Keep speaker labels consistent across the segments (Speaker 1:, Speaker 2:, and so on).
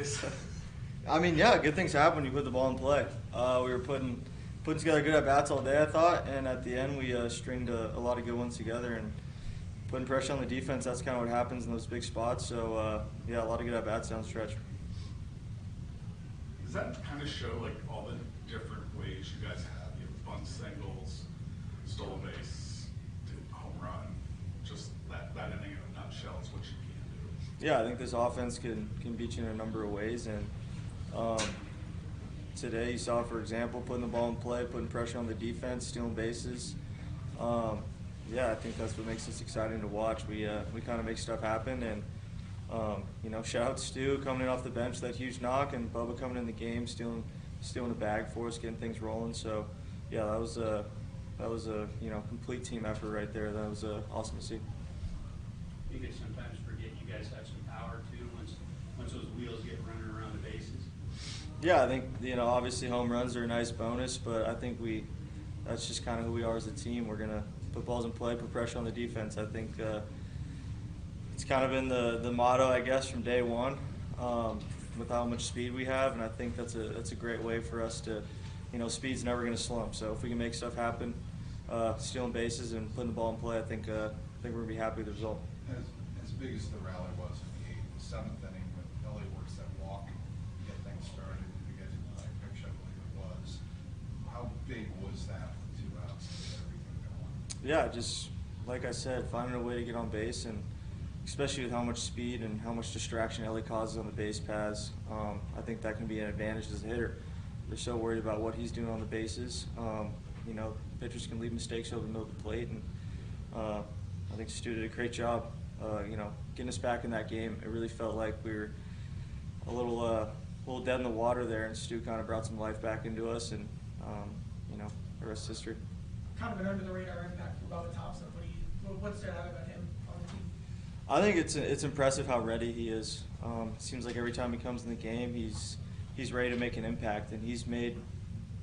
Speaker 1: days?
Speaker 2: I mean, yeah, good things happen when you put the ball in play. We were putting together good at-bats all day, I thought, and at the end we stringed a lot of good ones together and putting pressure on the defense. That's kind of what happens in those big spots. So, yeah, a lot of good at-bats down the stretch.
Speaker 1: Does that kind of show like all the different ways you guys have? You have bunt singles, stolen base, home run. Just that inning in a nutshell is what you can do.
Speaker 2: Yeah, I think this offense can beat you in a number of ways. And today you saw, for example, putting the ball in play, putting pressure on the defense, stealing bases. Yeah, I think that's what makes this exciting to watch. We kind of make stuff happen, and shout out to Stu coming in off the bench, that huge knock, and Bubba coming in the game, stealing a bag for us, getting things rolling. So, yeah, that was a complete team effort right there. That was awesome to see.
Speaker 3: You could sometimes forget you guys have some power too once those wheels get running around the bases.
Speaker 2: Yeah, I think obviously home runs are a nice bonus, but I think that's just kind of who we are as a team. We're gonna put balls in play, put pressure on the defense. I think it's kind of been the motto, I guess, from day one, with how much speed we have, and I think that's a great way for us to, speed's never going to slump. So if we can make stuff happen, stealing bases and putting the ball in play, I think we're going to be happy with the result.
Speaker 4: As big as the rally was in the seventh inning, when Ellie works that walk to get things started, you guys pitch, I believe it was. How big was that with 2 outs to get everything going?
Speaker 2: Yeah, just like I said, finding a way to get on base, and especially with how much speed and how much distraction Ellie causes on the base paths, I think that can be an advantage as a hitter. They're so worried about what he's doing on the bases. Pitchers can leave mistakes over the middle of the plate, and I think Stu did a great job, getting us back in that game. It really felt like we were a little dead in the water there, and Stu kind of brought some life back into us, and the rest is history.
Speaker 5: Kind of an under-the-radar impact for Bubba Thompson. What's stood out about him on the team?
Speaker 2: I think it's impressive how ready he is. It seems like every time he comes in the game, he's ready to make an impact, and he's made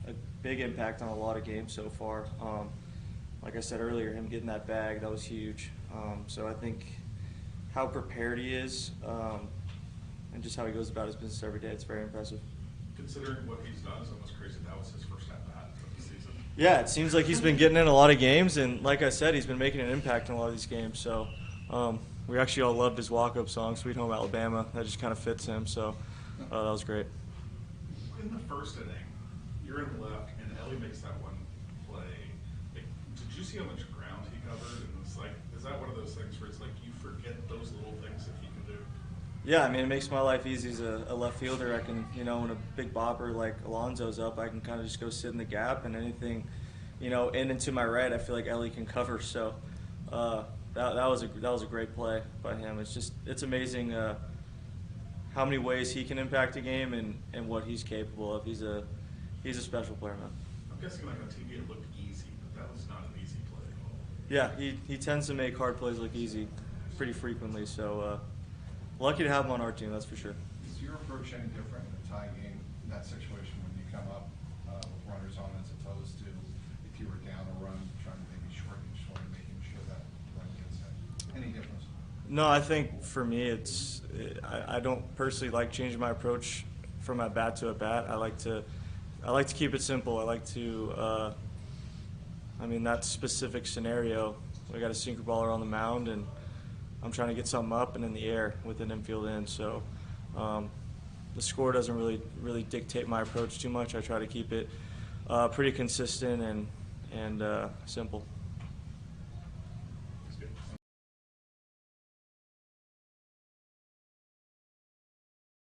Speaker 2: a big impact on a lot of games so far. Like I said earlier, him getting that bag, that was huge. So I think how prepared he is, and just how he goes about his business every day, it's very impressive.
Speaker 1: Considering what he's done, it's almost crazy that was his first at-bat of the season.
Speaker 2: Yeah, it seems like he's been getting in a lot of games, and like I said, he's been making an impact in a lot of these games. So we actually all loved his walk-up song, Sweet Home Alabama. That just kind of fits him, so that was great.
Speaker 1: In the first inning, you're in left, and Ellie makes that one play. Did you see how much ground he covered? And it's like, is that one of those things where it's like you forget those little things that he can do?
Speaker 2: Yeah, I mean, it makes my life easy as a left fielder. I can, when a big bopper like Alonso's up, I can kind of just go sit in the gap, and anything, in and to my right, I feel like Ellie can cover. So that was a great play by him. It's amazing how many ways he can impact a game and what he's capable of. He's a special player, man.
Speaker 1: I'm guessing like on TV it looked easy, but that was not an easy play at all.
Speaker 2: Yeah, he tends to make hard plays look easy pretty frequently. So lucky to have him on our team, that's for sure.
Speaker 4: Is your approach any different in a tie game in that situation when you come up with runners on as opposed to if you were down a run, trying to maybe shorten, making sure that run gets in? Any difference?
Speaker 2: No, I think for me I don't personally like changing my approach from at bat to at bat. I like to keep it simple. I like to that specific scenario, we got a sinker baller on the mound, and I'm trying to get something up and in the air with an infield in. So the score doesn't really dictate my approach too much. I try to keep it pretty consistent and simple.